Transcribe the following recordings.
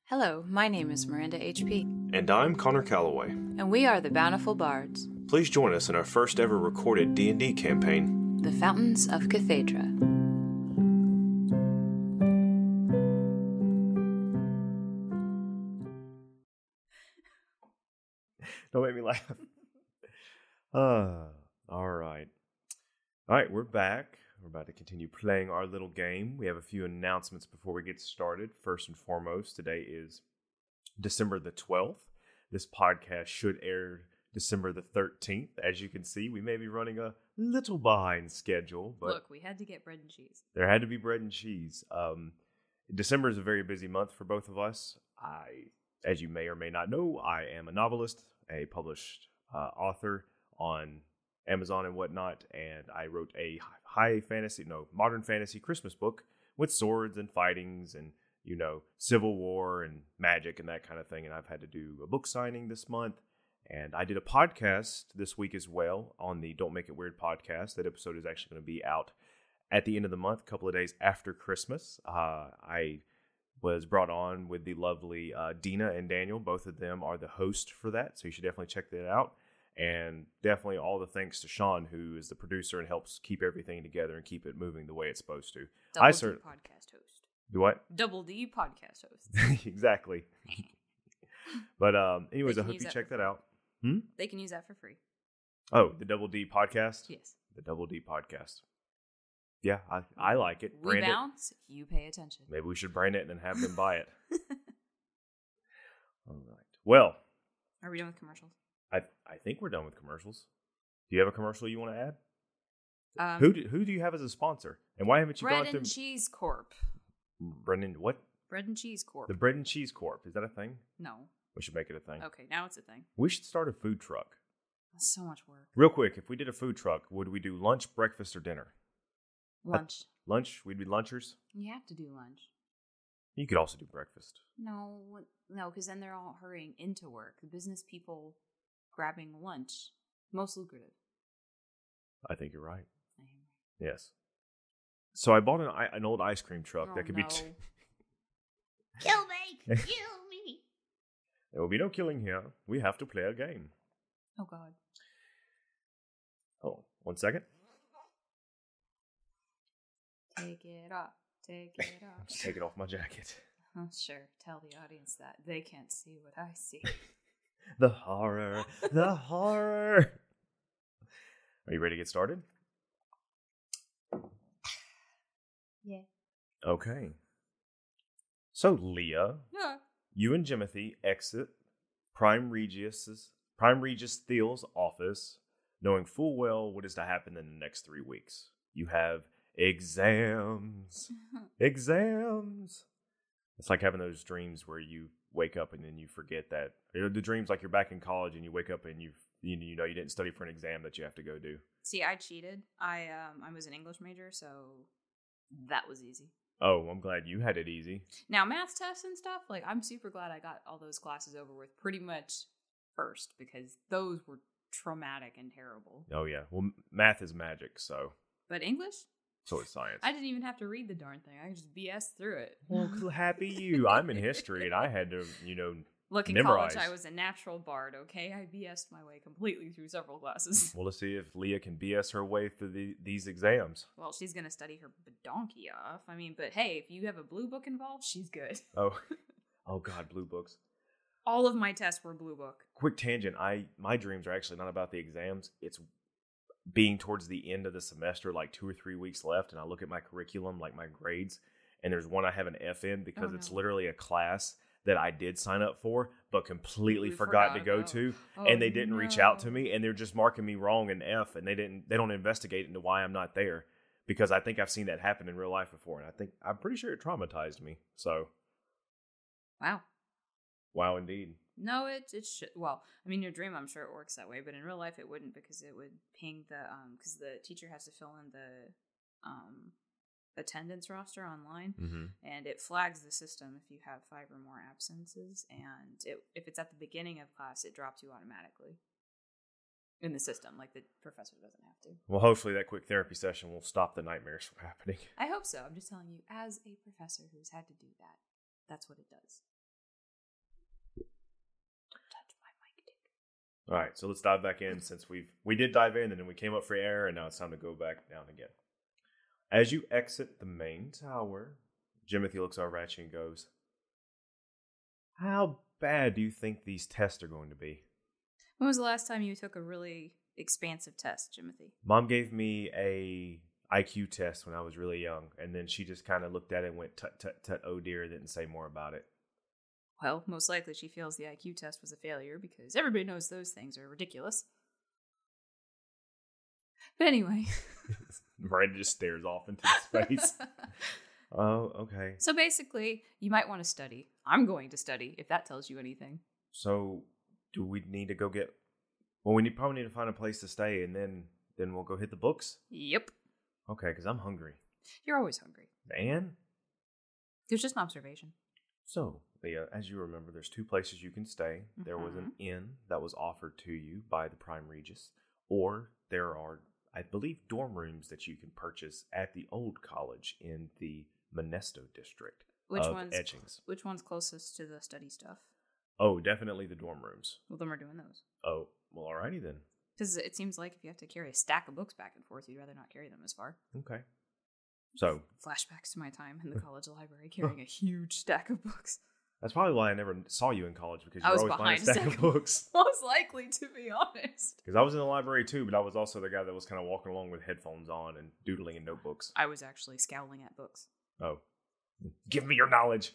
Hello, my name is Miranda H.P. And I'm Connor Calloway. And we are the Bountiful Bards, Please join us in our first ever recorded D&D campaign, the Fountains of Cathaidra. Don't make me laugh. Alright. Alright, we're back. We're about to continue playing our little game. We have a few announcements before we get started. First and foremost, today is December the 12th. This podcast should air December the 13th. As you can see, we may be running a little behind schedule. But look, we had to get bread and cheese. There had to be bread and cheese. December is a very busy month for both of us. As you may or may not know, I am a novelist, a published author on Amazon and whatnot, and I wrote a modern fantasy Christmas book with swords and fightings and, Civil War and magic and that kind of thing. And I've had to do a book signing this month, and I did a podcast this week as well on the Don't Make It Weird podcast. That episode is actually going to be out at the end of the month, a couple of days after Christmas. I was brought on with the lovely Dina and Daniel. Both of them are the host for that, so you should definitely check that out. And definitely all the thanks to Sean, who is the producer and helps keep everything together and keep it moving the way it's supposed to. Double D podcast host. Do what? Double D podcast host. Exactly. But anyways, I hope you check that out. They can use that for free. Oh, the Double D podcast? Yes. The Double D podcast. Yeah, I like it. We bounce, you pay attention. Maybe we should brand it and then have them buy it. All right. Well. Are we done with commercials? I think we're done with commercials. Do you have a commercial you want to add? Who do you have as a sponsor? And why haven't you gone through... Bread and Cheese Corp. What? Bread and Cheese Corp. The Bread and Cheese Corp. Is that a thing? No. We should make it a thing. Okay, now it's a thing. We should start a food truck. That's so much work. Real quick, if we did a food truck, would we do lunch, breakfast, or dinner? Lunch. Lunch? We'd be lunchers? You have to do lunch. You could also do breakfast. No, because then they're all hurrying into work. The business people grabbing lunch, most lucrative. I think you're right. I am right. Yes. So I bought an old ice cream truck that could be... Kill me! Kill me! There will be no killing here. We have to play a game. Oh, God. Oh, 1 second. Take it off. Take it off. I'm just taking off my jacket. Oh, sure. Tell the audience that. They can't see what I see. The horror. The horror. Are you ready to get started? Yeah. Okay. So, Leah, Yeah. You and Jimothy exit Prime Regis Thiel's office, knowing full well what is to happen in the next 3 weeks. You have exams. Exams. It's like having those dreams where you wake up and then you forget that. The dreams like you're back in college and you wake up and you didn't study for an exam that you have to go do. See, I cheated. I was an English major, so that was easy. Oh, I'm glad you had it easy. Now, math tests and stuff, I'm super glad I got all those classes over with pretty much first, because those were traumatic and terrible. Oh, yeah. Well, math is magic, so. But English? So is science. I didn't even have to read the darn thing. I just BS through it. Well, happy you. I'm in history, and I had to, Look, in memorize. college, I was a natural bard, okay? I BS'd my way completely through several classes. Well, let's see if Leah can BS her way through these exams. Well, she's going to study her donkey off. But hey, if you have a blue book involved, she's good. Oh, God, blue books. All of my tests were blue book. Quick tangent. My dreams are actually not about the exams. It's being towards the end of the semester, 2 or 3 weeks left, and I look at my curriculum, my grades, and there's one I have an F in because it's literally a class that I did sign up for, but completely forgot to go to, and they didn't reach out to me, and they're just marking me wrong in F, and they don't investigate into why I'm not there, because I think I've seen that happen in real life before, and I'm pretty sure it traumatized me. So, wow, indeed. No, it should. Well, your dream, I'm sure it works that way, but in real life it wouldn't, because it would ping because the teacher has to fill in the attendance roster online, and it flags the system if you have 5 or more absences, and if it's at the beginning of class, it drops you automatically in the system. The professor doesn't have to. Well, hopefully that quick therapy session will stop the nightmares from happening. I hope so. I'm just telling you, as a professor who's had to do that, that's what it does. All right, so let's dive back in since we did dive in and then we came up for air and now it's time to go back down again. As you exit the main tower, Jimothy looks over at you and goes, "How bad do you think these tests are going to be?" When was the last time you took a really expansive test, Jimothy? Mom gave me a IQ test when I was really young, and then she just kind of looked at it and went, tut, tut, tut, oh dear, didn't say more about it. Well, most likely she feels the IQ test was a failure because everybody knows those things are ridiculous. But anyway. Miranda just stares off into space. Oh, okay. So basically, you might want to study. I'm going to study, if that tells you anything. So, do we need to go get... Well, probably need to find a place to stay, and then we'll go hit the books? Yep. Okay, because I'm hungry. You're always hungry. And? There's just an observation. So, Leah, as you remember, there's 2 places you can stay. Mm-hmm. There was an inn that was offered to you by the Prime Regis, or there are, I believe, dorm rooms that you can purchase at the old college in the Monesto district of Etchings. Which one's closest to the study stuff? Oh, definitely the dorm rooms. Well, then we're doing those. Oh, well, alrighty then. Because it seems like if you have to carry a stack of books back and forth, you'd rather not carry them as far. Okay. So. Flashbacks to my time in the college library carrying a huge stack of books. That's probably why I never saw you in college, because you were always behind a stack of books. Most likely, to be honest. Because I was in the library too, but I was also the guy that was kind of walking along with headphones on and doodling in notebooks. I was actually scowling at books. Oh. Give me your knowledge.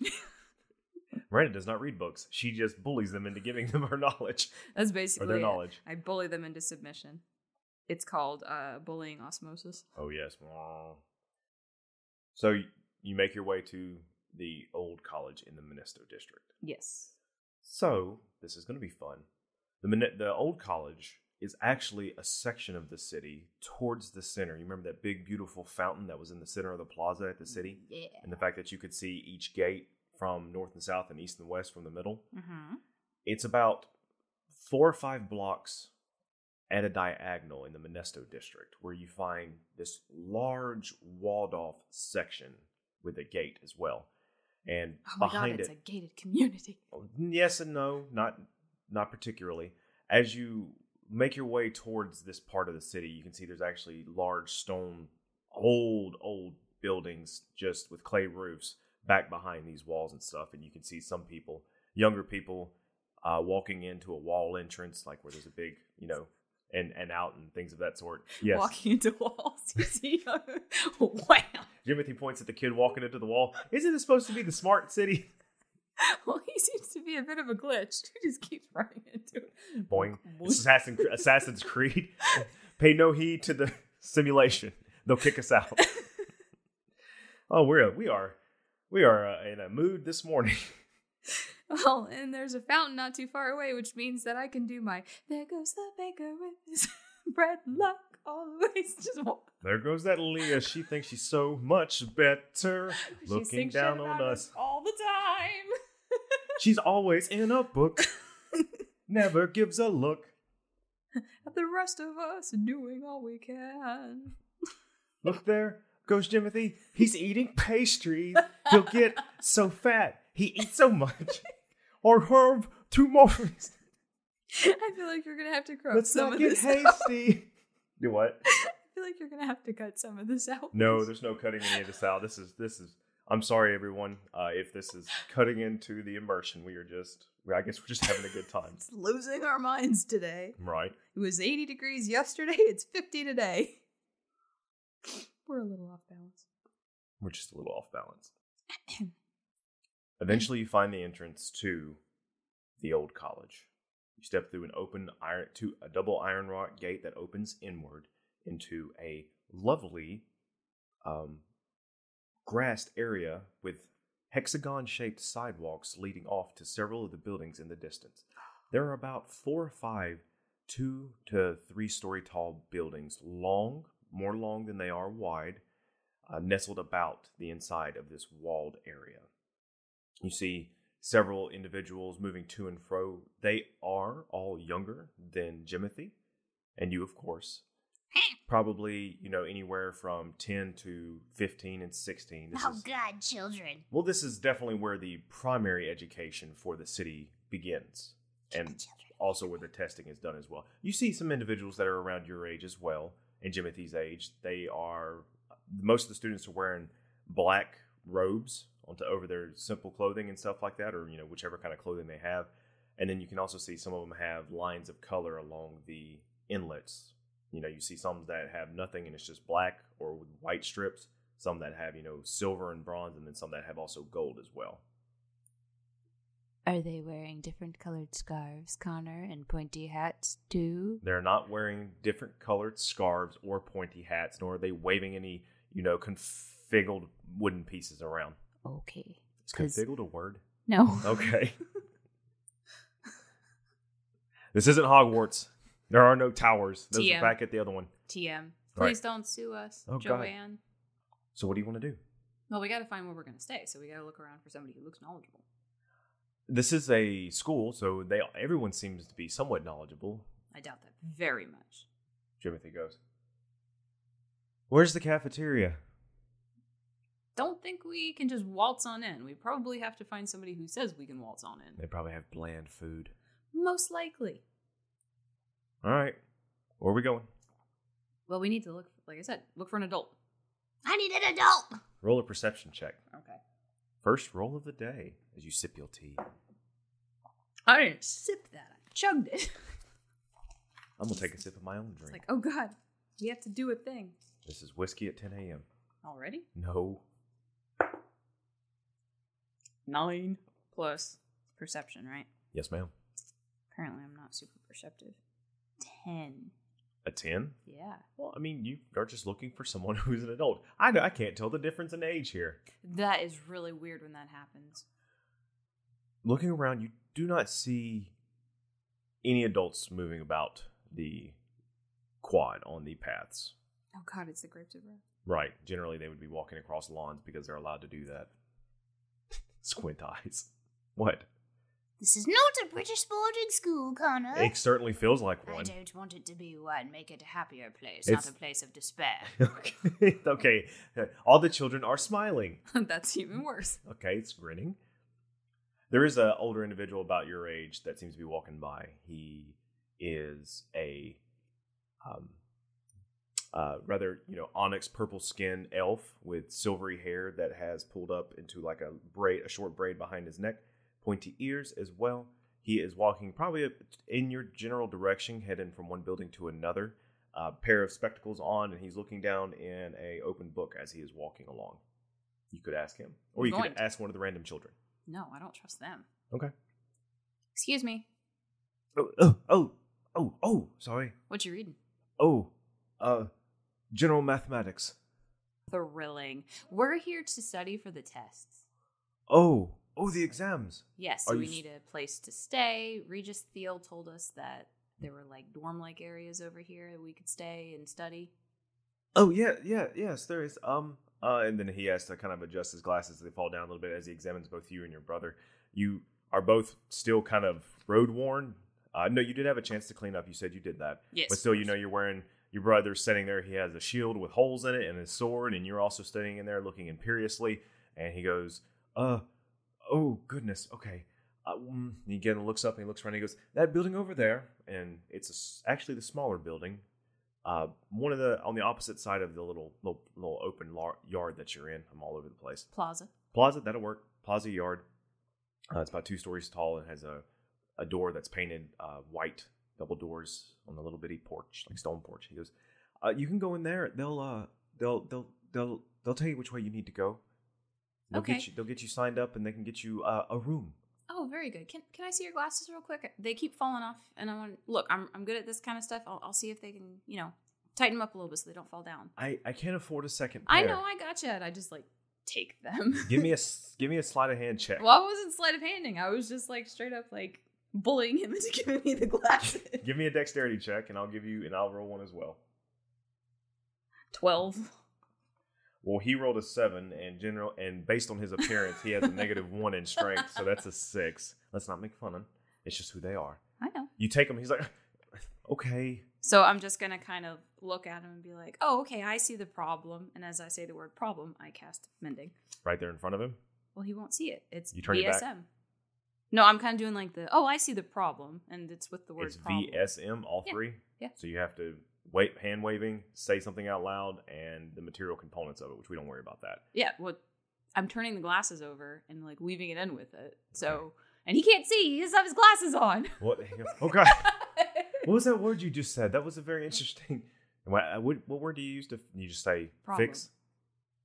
Miranda does not read books. She just bullies them into giving them her knowledge. That's basically their knowledge. I bully them into submission. It's called bullying osmosis. Oh, yes. So you make your way to the old college in the Monesto district. Yes. So this is going to be fun. The old college is actually a section of the city towards the center. You remember that big, beautiful fountain that was in the center of the plaza at the city? Yeah. And the fact that you could see each gate from north and south and east and west from the middle. Mm-hmm. It's about 4 or 5 blocks at a diagonal in the Monesto district where you find this large walled-off section with a gate as well. And behind it's a gated community. Yes and no, not particularly. As you make your way towards this part of the city, you can see there's actually large stone, old buildings just with clay roofs back behind these walls and stuff. And you can see some people, younger people, walking into a wall entrance, like where there's a big, and out and things of that sort. Yes. Walking into walls. You see? Wow. Jimothy points at the kid walking into the wall. Isn't it supposed to be the smart city? Well, he seems to be a bit of a glitch. He just keeps running into it. Boing. Assassin's Creed. Pay no heed to the simulation. They'll kick us out. Oh, we are in a mood this morning. Well, and there's a fountain not too far away, which means that I can do my "There goes the baker with his bread luck always." Just there goes that Leah. She thinks she's so much better. Looking down on us all the time. She's always in a book. Never gives a look at the rest of us doing all we can. Look, there goes Jimothy. He's eating pastries. He'll get so fat. He eats so much. Or herb 2 muffins. I feel like you're gonna have to cut some of this Let's not get hasty. Do what? I feel like you're gonna have to cut some of this out. No, there's no cutting any of this out. This is. I'm sorry, everyone. If this is cutting into the immersion, I guess we're just having a good time. It's losing our minds today. Right. It was 80 degrees yesterday. It's 50 today. We're a little off balance. We're just a little off balance. Eventually, you find the entrance to the old college. You step through a double iron wrought gate that opens inward into a lovely grassed area with hexagon-shaped sidewalks leading off to several of the buildings in the distance. There are about 4 or 5 2 to 3 story tall buildings, more long than they are wide, nestled about the inside of this walled area. You see several individuals moving to and fro. They are all younger than Jimothy, and you, of course. Probably, anywhere from 10 to 15 and 16. God, children. Well, this is definitely where the primary education for the city begins. and also where the testing is done as well. You see some individuals that are around your age as well, and Jimothy's age. Most of the students are wearing black robes over their simple clothing and stuff like that, or whichever kind of clothing they have. And then you can also see some of them have lines of color along the inlets. You see some that have nothing and it's just black or with white strips. Some that have, silver and bronze, and then some that have also gold as well. Are they wearing different colored scarves, Connor, and pointy hats too? They're not wearing different colored scarves or pointy hats, nor are they waving any, configured wooden pieces around. Okay. Is configured a word? No. Okay. This isn't Hogwarts. There are no towers. Those are back at the other one. TM. Please don't sue us, Joanne. God. So what do you want to do? Well, we got to find where we're going to stay, so we got to look around for somebody who looks knowledgeable. This is a school, so everyone seems to be somewhat knowledgeable. I doubt that very much. Jimothy goes, "Where's the cafeteria?" Don't think we can just waltz on in. We probably have to find somebody who says we can waltz on in. They probably have bland food. Most likely. All right. Where are we going? Well, we need to look, like I said, look for an adult. I need an adult. Roll a perception check. Okay. First roll of the day as you sip your tea. I didn't sip that. I chugged it. I'm going to take a sip of my own drink. It's like, oh God, we have to do a thing. This is whiskey at 10 a.m. Already? No. 9 plus perception, right? Yes, ma'am. Apparently I'm not super perceptive. 10. A 10? Yeah. Well, I mean, you are just looking for someone who's an adult. I can't tell the difference in age here. That is really weird when that happens. Looking around, you do not see any adults moving about the quad on the paths. Oh God, it's the Grapes of Wrath. Right. Generally, they would be walking across lawns because they're allowed to do that. Squint eyes. What? This is not a British boarding school, Connor. It certainly feels like one. I don't want it to be one. Make it a happier place, not a place of despair. Okay. Okay. All the children are smiling. That's even worse. Okay, it's grinning. There is an older individual about your age that seems to be walking by. He is a rather, onyx purple skin elf with silvery hair that has pulled up into like a short braid behind his neck. Pointy ears as well. He is walking probably in your general direction, heading from one building to another. Pair of spectacles on, and he's looking down in a open book as he is walking along. You could ask him, or you could ask one of the random children. No, I don't trust them. Okay. Excuse me. Oh, sorry. What you reading? General mathematics. Thrilling. We're here to study for the tests. Oh, the exams. Yes, so we need a place to stay. Regis Thiel told us that there were like dorm-like areas over here that we could stay and study. Oh, yes, there is. And then he has to kind of adjust his glasses so they fall down a little bit as he examines both you and your brother. You are both still kind of road-worn. No, you did have a chance to clean up. You said you did that. Yes. But still, you're wearing, your brother's sitting there. He has a shield with holes in it and his sword, and you're also standing in there looking imperiously. And he goes, oh, goodness, okay. He again looks up and he looks around and he goes, that building over there, and it's actually the smaller building. On the opposite side of the little open yard that you're in. I'm all over the place. Plaza, that'll work. Plaza yard. It's about 2 stories tall and has a door that's painted white, double doors on the little bitty porch, like stone porch. He goes, you can go in there. They'll tell you which way you need to go. They'll get you signed up, and they can get you a room. Oh, very good. Can I see your glasses real quick? They keep falling off, and I want look. I'm good at this kind of stuff. I'll see if they can tighten them up a little bit so they don't fall down. I can't afford a second pair. I know, I gotcha. I just take them. give me a sleight of hand check. Well, I wasn't sleight of handing. I was just straight up bullying him into giving me the glasses. Give me a dexterity check, and I'll roll one as well. 12. Well, he rolled a 7, and based on his appearance, he has a -1 in strength, so that's a 6. Let's not make fun of him. It's just who they are. I know. You take him, he's like, okay. So I'm just going to kind of look at him and be like, oh, okay, I see the problem. And as I say the word problem, I cast Mending. Right there in front of him? Well, he won't see it. It's you turn BSM. Your back? No, I'm kind of doing like I see the problem, and it's with the word It's problem. VSM, all three. Yeah. So you have to hand waving, say something out loud, and the material components of it, which we don't worry about that. Yeah, well, I'm turning the glasses over and like weaving it in with it. So, and he can't see. He doesn't have his glasses on. What? Okay. What was that word you just said? That was a very interesting. What word do you use to? You just say Problem. fix?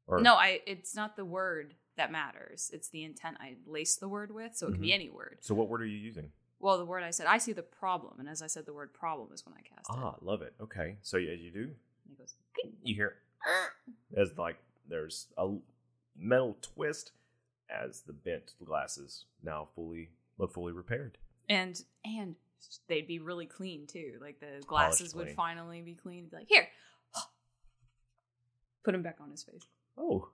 Or No, it's not the word that matters. It's the intent I lace the word with, so it can be any word. So what word are you using? Well, the word I said, I see the problem, and as I said, the word problem is when I cast it. Ah, love it. Okay, so as you do, And he goes, you hear as like there's a metal twist as the bent glasses now look fully repaired. and they'd be really clean too. Like the glasses would clean. finally be clean. It'd be like, here, put him back on his face. Oh,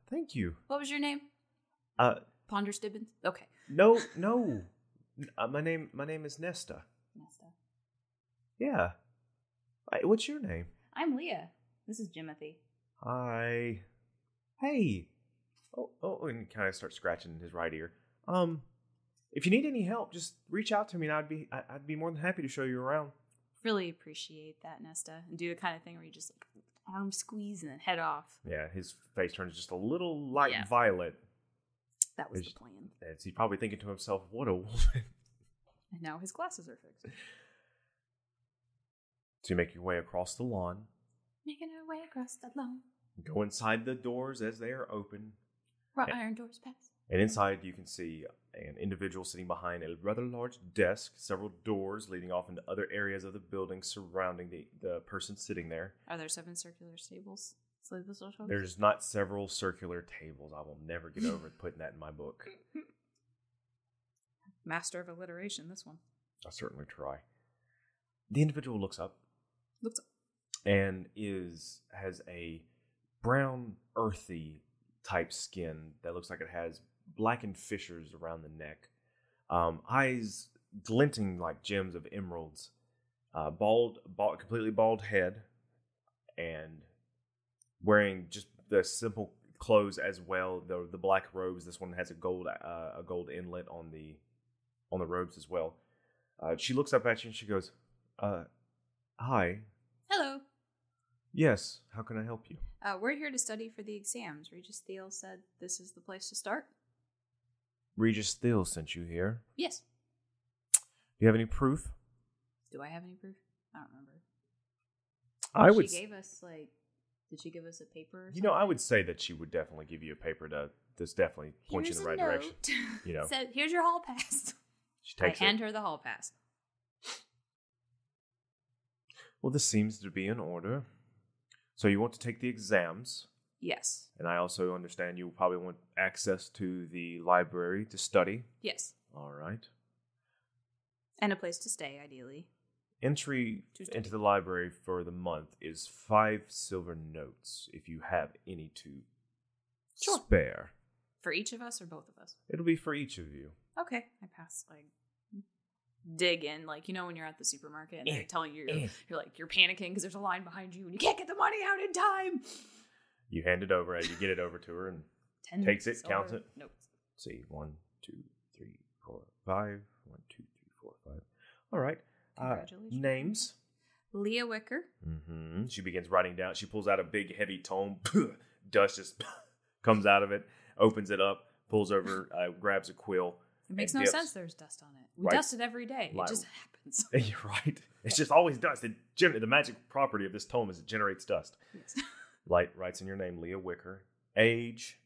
thank you. What was your name? Ponder Stibbins. Okay, No. My name is Nesta. Nesta. Yeah. What's your name? I'm Leah. This is Jimothy. Hi. Hey. Oh, and kind of start scratching his right ear. If you need any help, just reach out to me, and I'd be more than happy to show you around. Really appreciate that, Nesta. And do the kind of thing where you just like arm squeeze and then head off. Yeah, his face turns just a little light violet. That was the plan. As he's probably thinking to himself, "What a woman." And now his glasses are fixed. So you make your way across the lawn. Making our way across the lawn. Go inside the doors as they are open. Wrought iron doors pass. And inside you can see an individual sitting behind a rather large desk, several doors leading off into other areas of the building surrounding the person sitting there. Are there 7 circular tables? There's not several circular tables. I will never get over putting that in my book. Master of alliteration, this one. I'll certainly try. The individual looks up. And has a brown, earthy type skin that looks like it has blackened fissures around the neck. Eyes glinting like gems of emeralds. Completely bald head. And wearing just the simple clothes as well. The black robes. This one has a gold inlet on the robes as well. She looks up at you and she goes, "Hi." Hello. Yes. How can I help you? We're here to study for the exams. Regis Thiel said this is the place to start. Regis Thiel sent you here. Yes. Do you have any proof? Do I have any proof? I don't remember. She gave us did she give us a paper or something? I would say that she would definitely give you a paper that's definitely point you in the right direction. Said, here's your hall pass. She takes I hand her the hall pass. Well, this seems to be in order. So you want to take the exams. Yes. And I also understand you probably want access to the library to study. Yes. All right. And a place to stay, ideally. Entry into the library for the month is 5 silver notes, if you have any to spare. For each of us or both of us? It'll be for each of you. Okay. I pass, dig in, when you're at the supermarket and they're telling you, you're panicking because there's a line behind you and you can't get the money out in time. You hand it over as you get it over to her and takes it, counts it. Nope. See, 1, 2, 3, 4, 5. 1, 2, 3, 4, 5. All right. Congratulations. Names. Leah Wicker. Mm-hmm. She begins writing down. She pulls out a big, heavy tome. Dust just comes out of it. Opens it up. Pulls over. Grabs a quill. It makes no sense there's dust on it. We dust it every day. It just happens. You're right. It's just always dust. The magic property of this tome is it generates dust. Yes. Light writes in your name, Leah Wicker. Age.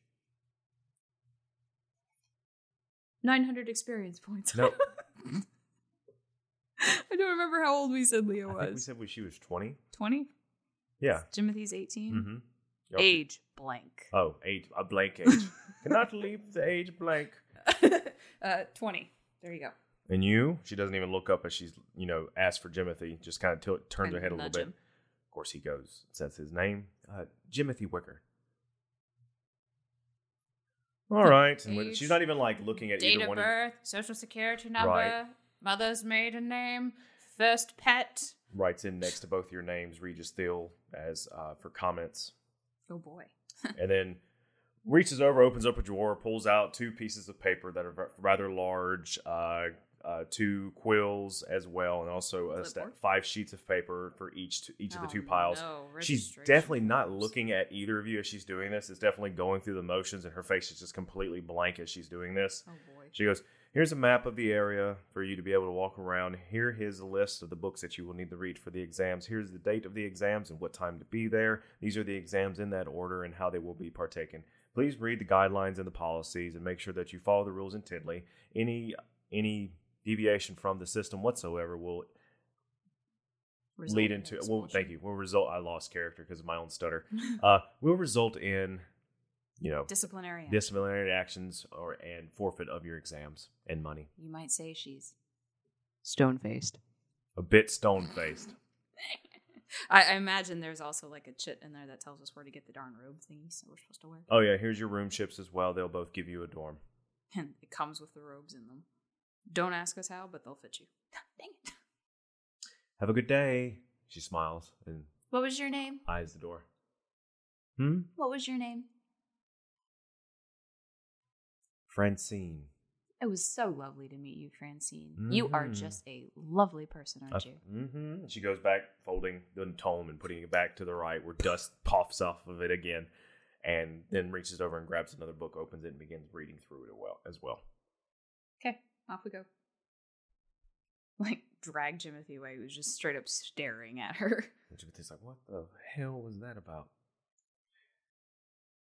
900 experience points. No. I don't remember how old we said Leah was. I think we said she was 20. 20? Yeah. Timothy's 18? Mm-hmm. Age blank. Oh, age. A blank age. Cannot leave the age blank. 20. There you go. And you? She doesn't even look up as she's, asked for Jimothy. Just kind of turns her head a little bit. Of course, he goes, says his name. Jimothy Wicker. All right. And she's not even looking at either one. Date of birth, social security number, mother's maiden name, first pet. Writes in next to both your names, Regis Thiel, as for comments. Oh boy. And then reaches over, opens up a drawer, pulls out 2 pieces of paper that are rather large, 2 quills as well, and also 5 sheets of paper for each of the 2 piles. No, she's definitely not looking at either of you as she's doing this. It's definitely going through the motions, and her face is just completely blank as she's doing this. Oh boy. She goes, here's a map of the area for you to be able to walk around. Here is a list of the books that you will need to read for the exams. Here's the date of the exams and what time to be there. These are the exams in that order and how they will be partaken. Please read the guidelines and the policies and make sure that you follow the rules intently. Any deviation from the system whatsoever will lead into thank you. Will result. I lost character because of my own stutter. Will result in disciplinary actions and forfeit of your exams and money. You might say she's stone-faced. A bit stone-faced. I imagine there's also like a chit in there that tells us where to get the darn robe thingies that we're supposed to wear. Oh yeah, here's your room chips as well. They'll both give you a dorm. And it comes with the robes in them. Don't ask us how, but they'll fit you. Dang it. Have a good day. She smiles and What was your name? eyes the door. What was your name? Francine. It was so lovely to meet you, Francine. You are just a lovely person, aren't you? Mm-hmm. She goes back, folding the tome and putting it back to the right where dust puffs off of it again, and then reaches over and grabs another book, opens it, and begins reading through it as well. Okay, off we go. Like, drag Jimothy away, who's just straight up staring at her. And Jimothy's like, what the hell was that about?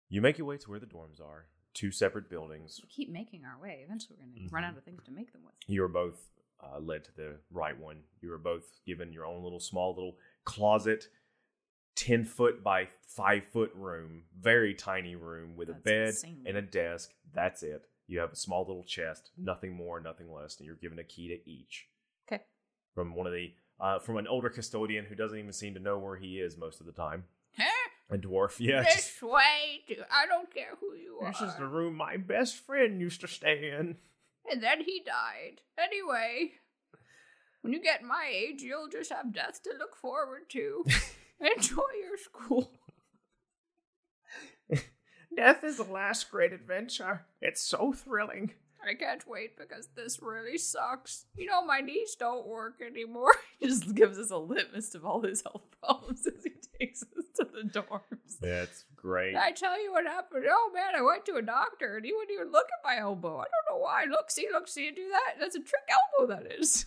You make your way to where the dorms are. 2 separate buildings. We keep making our way. Eventually, we're going to run out of things to make them with. You are both led to the right one. You are both given your own small little closet, 10-foot by 5-foot room, very tiny room with a bed and a desk. That's it. You have a small little chest, nothing more, nothing less, and you're given a key to each. Okay. From from an older custodian who doesn't even seem to know where he is most of the time. A dwarf, yeah. This way, I don't care who you are. This is the room my best friend used to stay in. And then he died. Anyway, when you get my age, you'll just have death to look forward to. Enjoy your school. Death is the last great adventure. It's so thrilling. I can't wait because this really sucks. You know, my knees don't work anymore. He just gives us a list of all his health problems as he takes us to the dorms. That's great. Did I tell you what happened? Oh man, I went to a doctor and he wouldn't even look at my elbow. I don't know why. Look, see, you do that. That's a trick elbow, that is.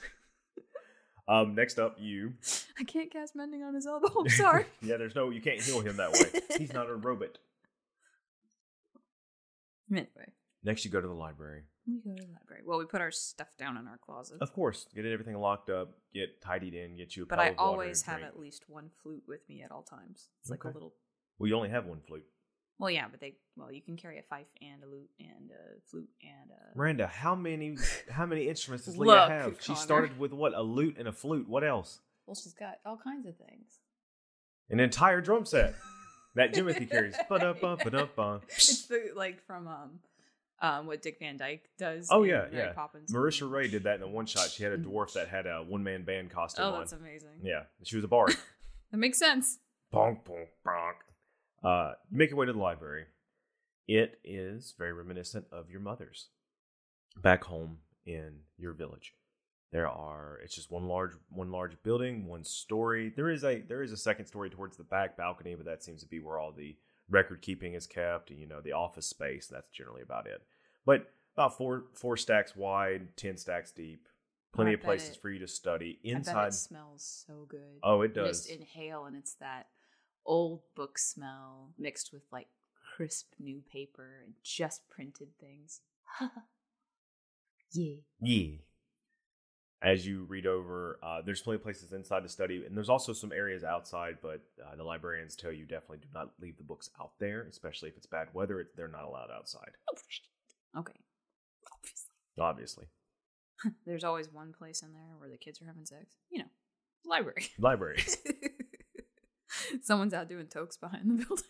Next up, you. I can't cast mending on his elbow. I'm sorry. Yeah, you can't heal him that way. He's not a robot. Anyway. Next, you go to the library. We go to the library. Well, we put our stuff down in our closet. Of course. Get everything locked up, get tidied in, get you a But pile I of water always and have drink. at least one flute with me at all times. It's like a little... Well, you only have one flute. Well, yeah, but you can carry a fife and a lute and a flute and a... Miranda, how many instruments does Leah have? Connor. She started with what? A lute and a flute. What else? Well, she's got all kinds of things. An entire drum set that Jimothy carries. Ba-da-ba-ba-da-ba. It's from what Dick Van Dyke does. Oh yeah, Mary yeah. Poppins. Marisha Ray did that in the one shot. She had a dwarf that had a one-man band costume on. Oh, that's amazing. Yeah, she was a bard. That makes sense. Bonk, bonk, bonk. You make your way to the library. It is very reminiscent of your mother's back home in your village. It's just one large building, one story. There is a second story towards the back balcony, but that seems to be where all the record keeping is kept, the office space. That's generally about it. But about four stacks wide, 10 stacks deep. Plenty of places for you to study. Inside, I bet it smells so good. Oh, it does. Just inhale, and it's that old book smell mixed with like crisp new paper and just printed things. Yeah. Yeah. As you read over, there's plenty of places inside to study, and there's also some areas outside, but the librarians tell you definitely do not leave the books out there, especially if it's bad weather. They're not allowed outside. Okay. Obviously. There's always one place in there where the kids are having sex. Library. Library. Someone's out doing tokes behind the building.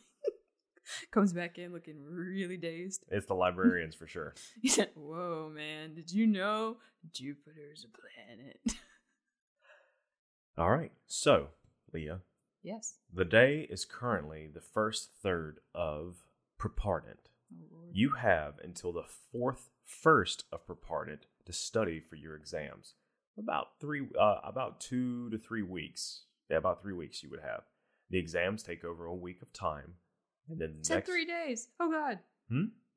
Comes back in looking really dazed. It's the librarians for sure. He said, "Whoa, man, did you know Jupiter's a planet?" All right. So, Leah. Yes. The day is currently the first third of Prepartant. Oh, Lord. You have until the 1st of Preparted to study for your exams. About 2 to 3 weeks. Yeah, about 3 weeks you would have. The exams take over a week of time. And then It said 3 days. Oh, God.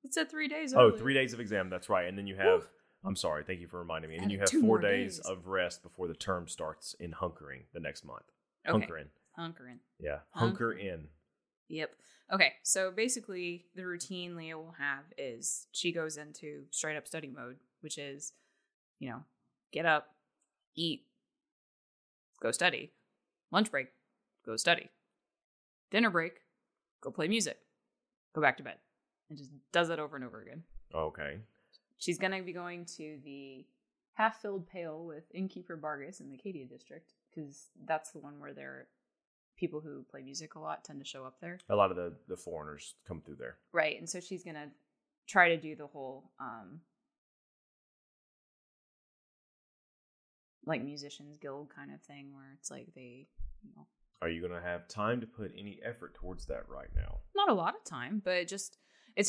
It said 3 days. Oh, earlier. 3 days of exam. That's right. And then you have, I'm sorry, thank you for reminding me. And then you have 2 4 more days days of rest before the term starts in hunkering the next month. Okay. Hunkering. Hunkering. Yeah. Hunker in. Yep. Okay, so basically the routine Leah will have is she goes into straight up study mode, which is, get up, eat, go study. Lunch break, go study. Dinner break, go play music. Go back to bed. And just does it over and over again. Okay. She's going to be going to the Half-Filled Pail with Innkeeper Vargas in the Acadia district, because that's the one where they're people who play music a lot tend to show up there. A lot of the foreigners come through there. Right. And so she's going to try to do the whole like Musicians Guild kind of thing where it's like they, Are you going to have time to put any effort towards that right now? not a lot of time, but it's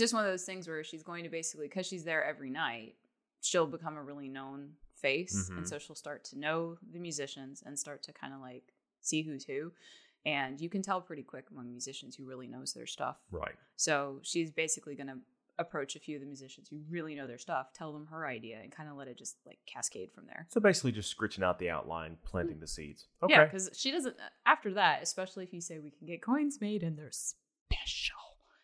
just one of those things where she's going to basically, because she's there every night, she'll become a really known face. And so she'll start to know the musicians and start to kind of like see who's who. And you can tell pretty quick among musicians who really knows their stuff. Right. So she's basically going to approach a few of the musicians who really know their stuff, tell them her idea, and kind of let it just like cascade from there. So basically just scritching out the outline, planting the seeds. Okay. Yeah, because she doesn't, after that, especially if you say we can get coins made and they're special,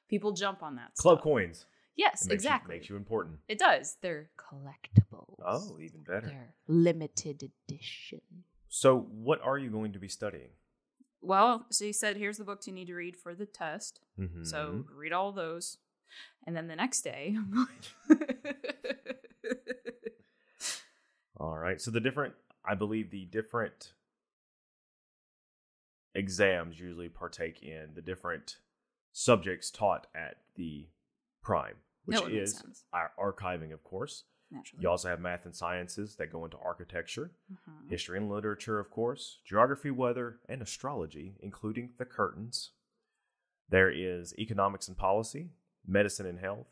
people jump on that Club stuff. coins. Yes, It exactly. makes you important. It does. They're collectibles. Oh, even better. They're limited edition. So what are you going to be studying? Well, she said, here's the books you need to read for the test. Mm-hmm. So read all those. And then the next day, All right. So I believe the different exams usually partake in the different subjects taught at the prime, which That would make is sense. our archiving, of course. Naturally. You also have math and sciences that go into architecture, history and literature, of course, geography, weather, and astrology, including the curtains. There is economics and policy, medicine and health,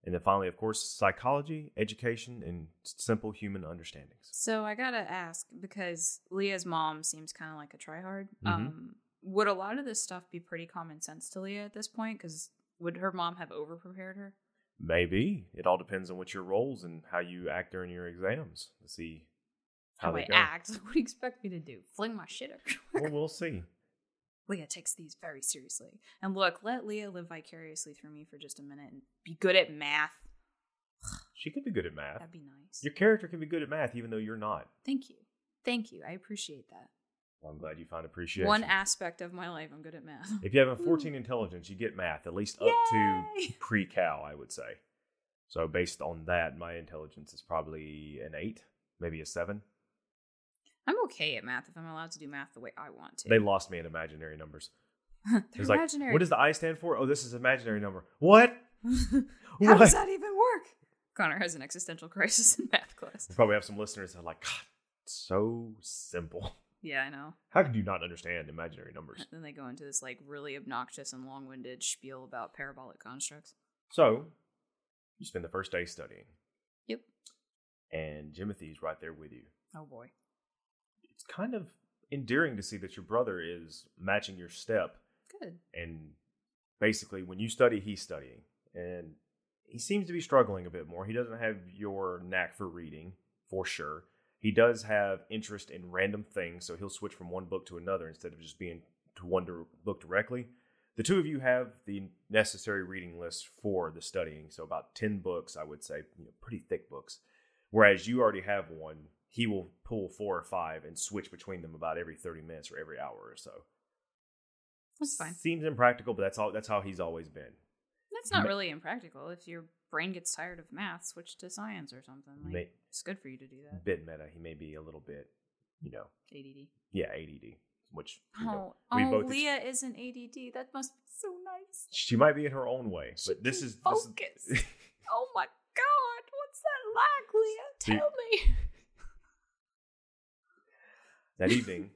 and then finally, of course, psychology, education, and simple human understandings. So I gotta ask, because Leah's mom seems kind of like a tryhard. Mhm. Would a lot of this stuff be pretty common sense to Leah at this point? Because would her mom have over-prepared her? Maybe. It all depends on what your roles and how you act during your exams to see how they I go. act? What do you expect me to do? Fling my shit everywhere? Well, we'll see. Leah takes these very seriously. And look, let Leah live vicariously through me for just a minute and be good at math. She could be good at math. That'd be nice. Your character can be good at math even though you're not. Thank you. Thank you. I appreciate that. Well, I'm glad you find appreciation. One aspect of my life, I'm good at math. If you have a 14 intelligence, you get math, at least up to Yay! pre-cal, I would say. So based on that, my intelligence is probably an 8, maybe a 7. I'm okay at math if I'm allowed to do math the way I want to. They lost me at imaginary numbers. They're It's like, imaginary. what does the I stand for? Oh, this is an imaginary number. What? How does that even work? Connor has an existential crisis in math class. We probably have some listeners that are like, God, it's so simple. Yeah, I know. How could you not understand imaginary numbers? Then they go into this like really obnoxious and long-winded spiel about parabolic constructs. So, you spend the first day studying. Yep. And Jimothy's right there with you. Oh boy. It's kind of endearing to see that your brother is matching your step. Good. And basically, when you study, he's studying. And he seems to be struggling a bit more. He doesn't have your knack for reading, for sure. He does have interest in random things, so he'll switch from one book to another instead of just being to one book directly. The two of you have the necessary reading list for the studying, so about 10 books, I would say, pretty thick books. Whereas you already have one, he will pull 4 or 5 and switch between them about every 30 minutes or every hour or so. That's fine. Seems impractical, but that's how he's always been. That's not really impractical. If your brain gets tired of math, switch to science or something. Like, it's good for you to do that. Bit meta. He may be a little bit, ADD. Yeah, ADD. Which Leah isn't ADD. That must be so nice. She might be in her own way, but this is focus. Oh my God, what's that like, Leah? Tell me. That evening,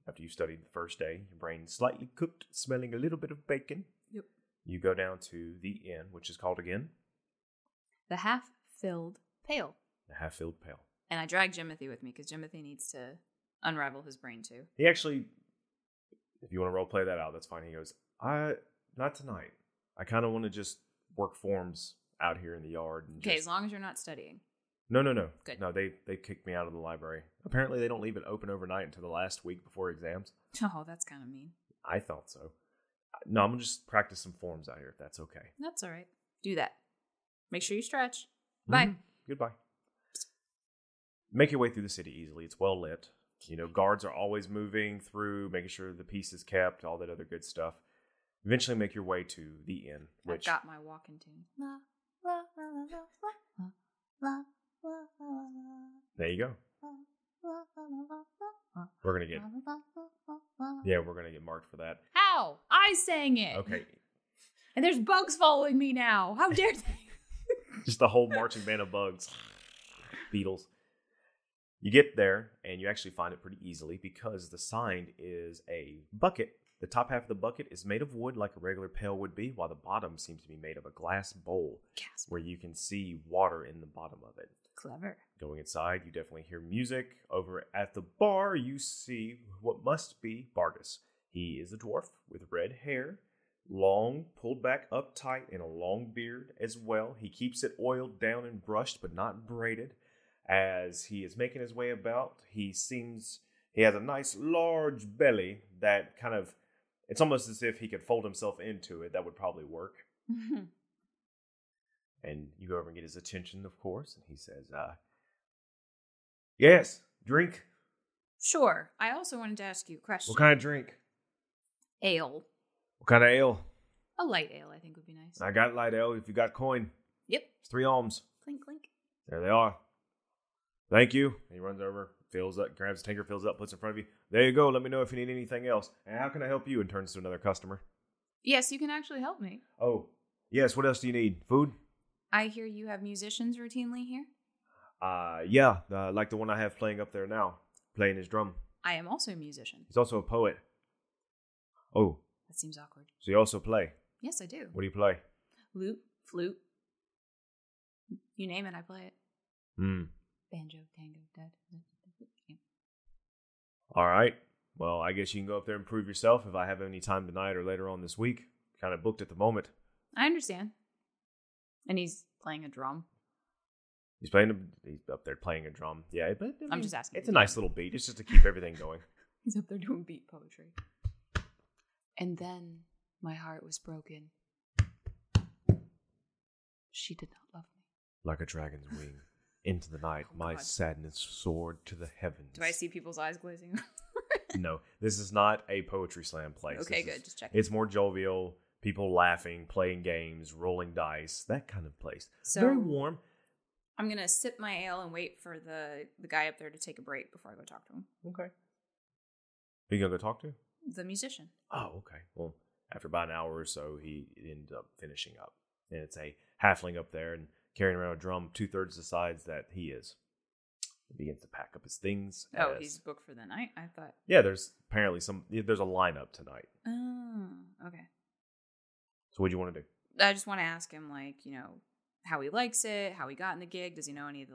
after you studied the first day, your brain slightly cooked, smelling a little bit of bacon. Yep. You go down to the inn, which is called again The half-filled pail. The half-filled pail. And I drag Jimothy with me because Jimothy needs to unravel his brain too. He actually, if you want to role play that out, that's fine. He goes, not tonight. I kind of want to just work forms out here in the yard. And okay, as long as you're not studying. No. Good. No, they kicked me out of the library. Apparently, they don't leave it open overnight until the last week before exams. Oh, that's kind of mean. I thought so. No, I'm going to just practice some forms out here if that's okay. That's all right. Do that. Make sure you stretch. Bye. Mm-hmm. Goodbye. Make your way through the city easily. It's well lit. Guards are always moving through, making sure the peace is kept, all that other good stuff. Eventually make your way to the inn. I've got my walking tune. La, la, la, la, la, la, la, la, there you go. We're going to get... Yeah, we're going to get marked for that. How? I sang it. Okay. And there's bugs following me now. How dare they? Just a whole marching band of bugs. Beetles. You get there, and you actually find it pretty easily because the sign is a bucket. The top half of the bucket is made of wood like a regular pail would be, while the bottom seems to be made of a glass bowl where you can see water in the bottom of it. Clever. Going inside, you definitely hear music. Over at the bar, you see what must be Bargus. He is a dwarf with red hair, long, pulled back up tight, and a long beard as well. He keeps it oiled down and brushed, but not braided. As he is making his way about, he has a nice large belly that kind of, it's almost as if he could fold himself into it. That would probably work. And you go over and get his attention, of course, and he says, yes, drink. Sure. I also wanted to ask you a question. What kind of drink? Ale. What kind of ale? A light ale, I think, would be nice. I got light ale if you got coin. Yep. It's 3 alms. Clink, clink. There they are. Thank you. And he runs over, fills up, grabs a tanker, fills up, puts it in front of you. There you go. Let me know if you need anything else. And how can I help you? And turns to another customer. Yes, you can actually help me. Oh, yes. What else do you need? Food? I hear you have musicians routinely here. Yeah. Like the one I have playing up there now, playing his drum. I am also a musician. He's also a poet. Oh. That seems awkward. So you also play? Yes, I do. What do you play? Lute, flute. You name it, I play it. Banjo, tango, dad. All right. Well, I guess you can go up there and prove yourself if I have any time tonight or later on this week. Kind of booked at the moment. I understand. And he's playing a drum. He's up there playing a drum. Yeah, but I'm just asking. It's a nice little beat. It's just to keep everything going. He's up there doing beat poetry. And then my heart was broken. She did not love me. Like a dragon's wing. Into the night, my sadness soared to the heavens. Do I see people's eyes glazing? No, this is not a poetry slam place. Okay, good. Just checking. It's more jovial, people laughing, playing games, rolling dice, that kind of place. So, very warm. I'm going to sip my ale and wait for the guy up there to take a break before I go talk to him. Okay. Who you going to go talk to? The musician. Oh, okay. Well, after about an hour or so, he ended up finishing up. And it's a halfling up there and carrying around a drum 2/3 the size that he is. He begins to pack up his things. Oh, he's booked for the night? I thought. Yeah, there's apparently there's a lineup tonight. Oh, okay. So what do you want to do? I just want to ask him, how he likes it, how he got in the gig. Does he know any of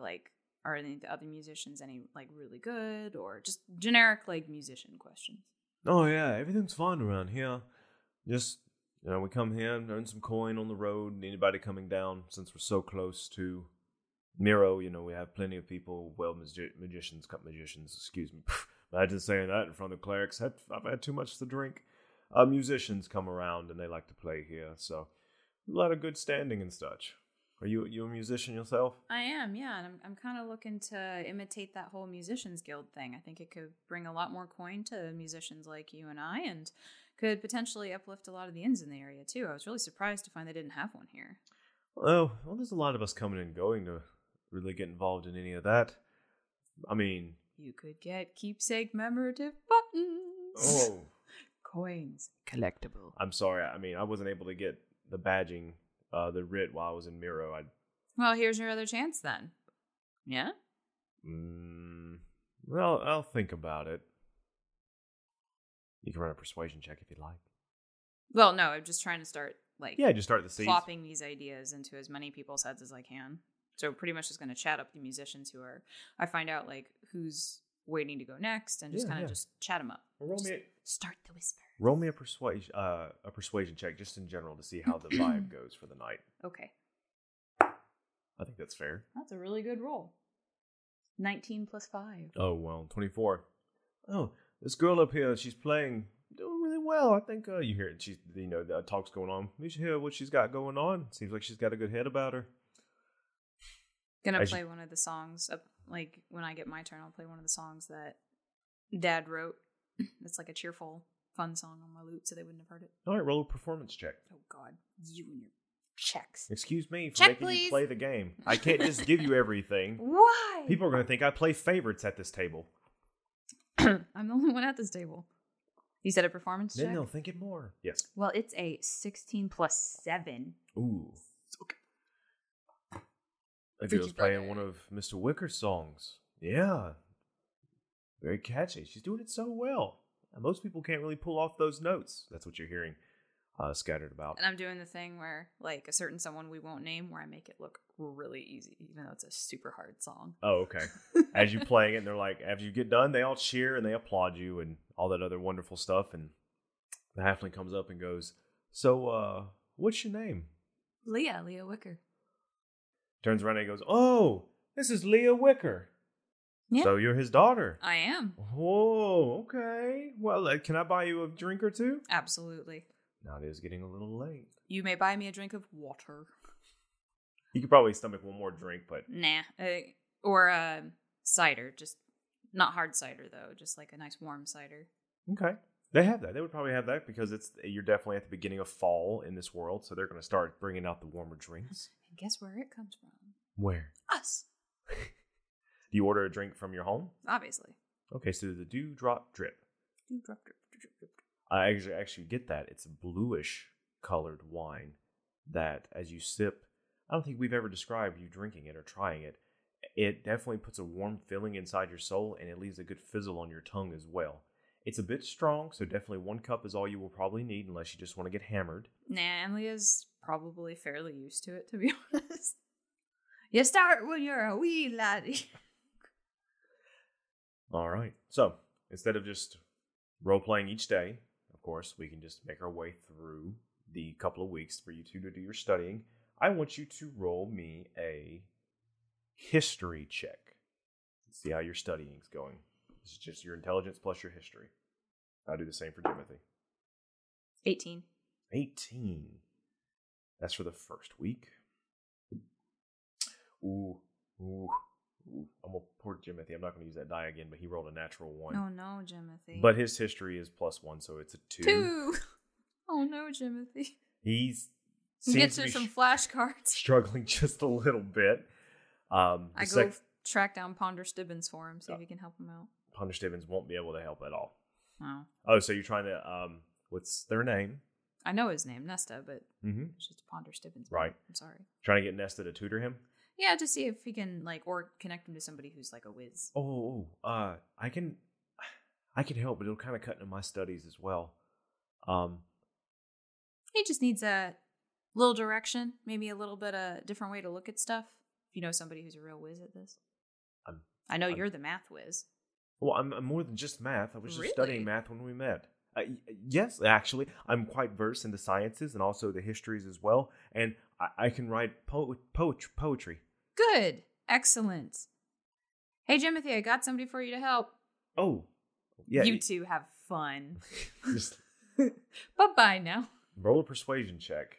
are any of the other musicians any, really good? Or just generic, musician questions? Oh, yeah, everything's fine around here. Just, we come here and earn some coin on the road. Anybody coming down, since we're so close to Miro, we have plenty of people, magicians, excuse me. Imagine saying that in front of clerics. I've had too much to drink. Musicians come around and they like to play here, so a lot of good standing and such. Are you a musician yourself? I am, yeah, and I'm kind of looking to imitate that whole musicians guild thing. I think it could bring a lot more coin to musicians like you and I, and could potentially uplift a lot of the inns in the area too. I was really surprised to find they didn't have one here. Well, there's a lot of us coming and going to really get involved in any of that. I mean, you could get keepsake commemorative buttons. Oh. Coins. Collectible. I'm sorry. I mean, I wasn't able to get the badging, the writ while I was in Miro. Well, here's your other chance then. Yeah? Well, I'll think about it. You can run a persuasion check if you'd like. Well, no, I'm just trying to start like just start the seeds. plopping these ideas into as many people's heads as I can. So pretty much just going to chat up the musicians who are. I find out like who's waiting to go next, and just kind of just chat them up. Well, start the whisper. Roll me a persuasion check just in general to see how the vibe goes for the night. Okay. I think that's fair. That's a really good roll. 19 plus 5. Oh, well, 24. Oh, this girl up here, she's doing really well. I think you hear it. She's, the talk's going on. You should hear what she's got going on. Seems like she's got a good head about her. Gonna play one of the songs. Like, when I get my turn, I'll play one of the songs that Dad wrote. It's like a cheerful, fun song on my lute, so they wouldn't have heard it. All right, roll a performance check. Oh, God. You and your checks. Excuse me for Check, making please. you play the game. I can't just give you everything. Why? People are going to think I play favorites at this table. I'm the only one at this table. You said a performance check? Then they'll think it more. Yes. Well, it's a 16 plus 7. Ooh. Okay. If he was playing one of Mr. Wicker's songs. Yeah. Very catchy. She's doing it so well. And most people can't really pull off those notes. That's what you're hearing scattered about. And I'm doing the thing where, like, a certain someone we won't name, where I make it look really easy, even though it's a super hard song. Oh, okay. As you playing it, and they're like, after you get done, they all cheer and they applaud you and all that other wonderful stuff. And the halfling comes up and goes, so, what's your name? Leah Wicker. Turns around and he goes, oh, this is Leah Wicker. Yeah. So you're his daughter. I am. Oh, okay. Well, can I buy you a drink or two? Absolutely. Now it is getting a little late. You may buy me a drink of water. You could probably stomach one more drink, but... Nah. Or cider. Just not hard cider, though. Just like a nice warm cider. Okay. They have that. They would probably have that because you're definitely at the beginning of fall in this world, so they're going to start bringing out the warmer drinks. And guess where it comes from? Where? Us. Do you order a drink from your home? Obviously. Okay, so the Dewdrop Drip. Dewdrop Drip, drip, drip. I actually get that. It's a bluish colored wine that as you sip, I don't think we've ever described you drinking it or trying it. It definitely puts a warm feeling inside your soul, and it leaves a good fizzle on your tongue as well. It's a bit strong, so definitely 1 cup is all you will probably need unless you just want to get hammered. Nah, and Leah's probably fairly used to it, to be honest. You start when you're a wee laddie. All right. So instead of just role-playing each day, of course, we can just make our way through the couple of weeks for you two to do your studying. I want you to roll me a history check. Let's see how your studying is going. This is just your intelligence plus your history. I'll do the same for Timothy. 18. 18. That's for the first week. Ooh. I'm going to poor Timothy. I'm not going to use that die again, but he rolled a natural 1. Oh no, Timothy. But his history is +1, so it's a 2. 2. Oh no, Timothy. He gets through some flashcards. Struggling just a little bit. I go track down Ponder Stibbins for him, see if he can help him out. Ponder Stibbins won't be able to help at all. Oh, so you're trying to, what's their name? I know his name, Nesta, but it's just Ponder Stibbins. Right. I'm sorry. Trying to get Nesta to tutor him? Yeah, to see if he can, or connect him to somebody who's like a whiz. I can help, but it'll kind of cut into my studies as well. He just needs a little direction, maybe a little bit a different way to look at stuff. If you know somebody who's a real whiz at this. I know you're the math whiz. Well, I'm more than just math. I was just studying math when we met. Yes, actually, I'm quite versed in the sciences and also the histories as well, and I can write poetry. Good. Excellent. Hey, Timothy, I got somebody for you to help. Oh, yeah. You two have fun. Bye-bye now. Roll a persuasion check.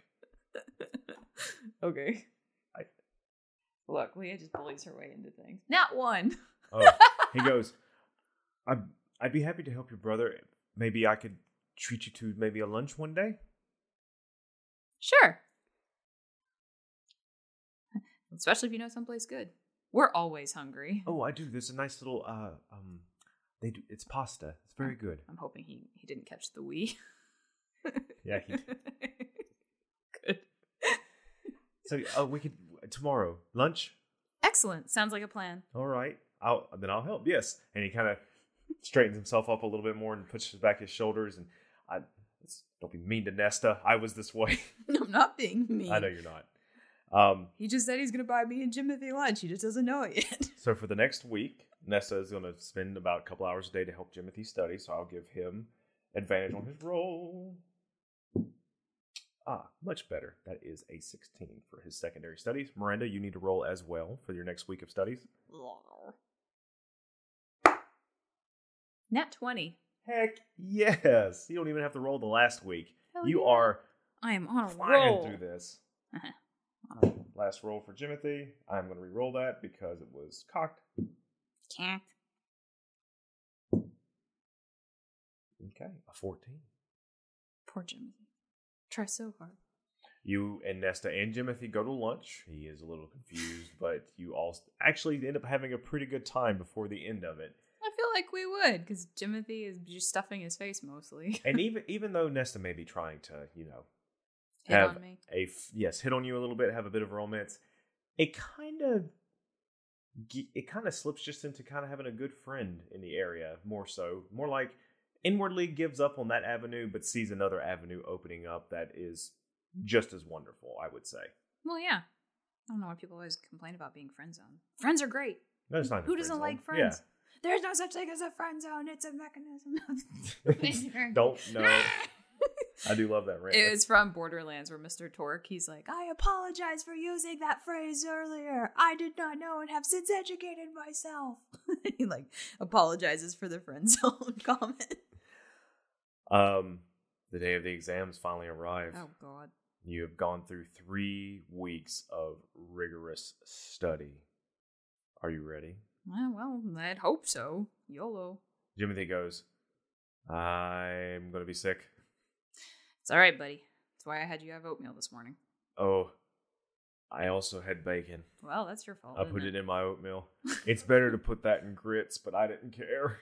Okay. Look, Leah just bullies her way into things. Not 1. Oh, he goes, I'd be happy to help your brother. Maybe I could treat you to maybe a lunch one day? Sure. Especially if you know someplace good. We're always hungry. Oh, I do. There's a nice little, it's pasta. It's very good. I'm hoping he didn't catch the wee. Yeah, he did. Good. So, we could, tomorrow, lunch? Excellent. Sounds like a plan. All right. I'll help. Yes. And he kind of straightens himself up a little bit more and pushes back his shoulders. And Don't be mean to Nesta. I was this way. I'm not being mean. I know you're not. He just said he's going to buy me and Jimothy lunch. He just doesn't know it yet. So for the next week, Nesta is going to spend about a couple hours a day to help Jimothy study. So I'll give him advantage on his roll. Much better. That is a 16 for his secondary studies. Miranda, you need to roll as well for your next week of studies. Nat 20. Heck yes. You don't even have to roll the last week. Hell you yeah. are I am on a flying roll. through this. On a roll. Last roll for Jimothy. I'm going to re-roll that because it was cocked. Can't. Okay, a 14. Poor Jimothy. Try so hard. You and Nesta and Jimothy go to lunch. He is a little confused, but you all actually end up having a pretty good time before the end of it. I feel like we would, because Jimothy is just stuffing his face mostly. And even though Nesta may be trying to, Hit on me. hit on you a little bit, have a bit of romance, it kind of slips just into kind of having a good friend in the area, more like inwardly gives up on that avenue, but sees another avenue opening up that is just as wonderful, I would say. Well, yeah. I don't know why people always complain about being friend zone. Friends are great. No, it's not Who doesn't like friends? Yeah. There's no such thing as a friend zone. It's a mechanism. Don't know. I do love that rant. It's from Borderlands where Mr. Torque, he's like, I apologize for using that phrase earlier. I did not know and have since educated myself. He apologizes for the friend zone comment. The day of the exams finally arrive. Oh, God. You have gone through 3 weeks of rigorous study. Are you ready? Well, I'd hope so. YOLO. Jimothy goes, I'm going to be sick. It's all right, buddy. That's why I had you have oatmeal this morning. Oh, I also had bacon. Well, that's your fault. I put it in my oatmeal. It's better to put that in grits, but I didn't care.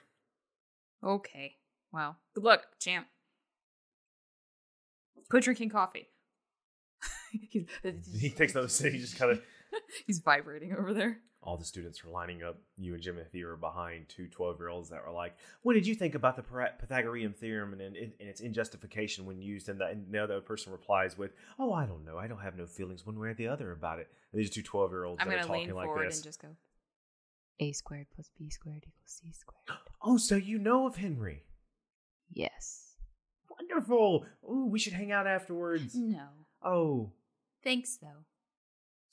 Okay. Wow. Good luck, champ. Quit drinking coffee. He takes another sip. He just kind of... He's vibrating over there. All the students are lining up. You and Jimothy are behind 2 12-year-olds that were like, what did you think about the Pythagorean theorem and its injustification when used? And the other person replies with, oh, I don't know. I don't have no feelings one way or the other about it. And these 2 12-year-olds I'm that are going to lean talking like forward this. and just go, A squared plus B squared equals C squared. Oh, so you know of Henry. Yes. Wonderful. Ooh, we should hang out afterwards. No. Oh. Thanks, though.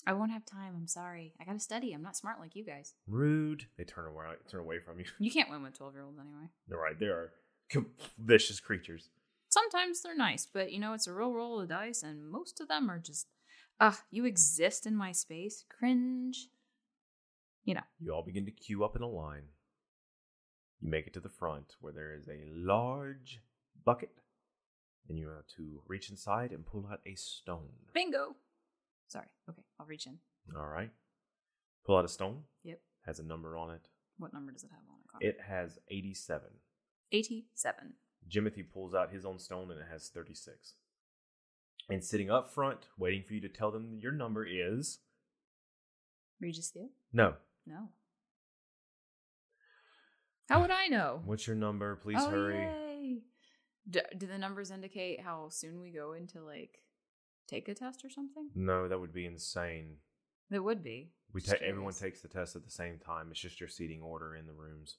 I won't have time. I'm sorry. I gotta study. I'm not smart like you guys. Rude. They turn away from you. You can't win with 12-year-olds anyway. They're right. They are vicious creatures. Sometimes they're nice, but it's a real roll of the dice, and most of them are just, you exist in my space. Cringe. You all begin to queue up in a line. You make it to the front where there is a large bucket, and you have to reach inside and pull out a stone. Bingo. Sorry. Okay, I'll reach in. All right. Pull out a stone. Yep. Has a number on it. What number does it have on it, Connor? It has 87. 87. Jimothy pulls out his own stone, and it has 36. And sitting up front, waiting for you to tell them your number is... Regis Steele? No. No. How would I know? What's your number? Please hurry. Yay. Do the numbers indicate how soon we go into, take a test or something? No, that would be insane. It would be. Everyone takes the test at the same time. It's just your seating order in the rooms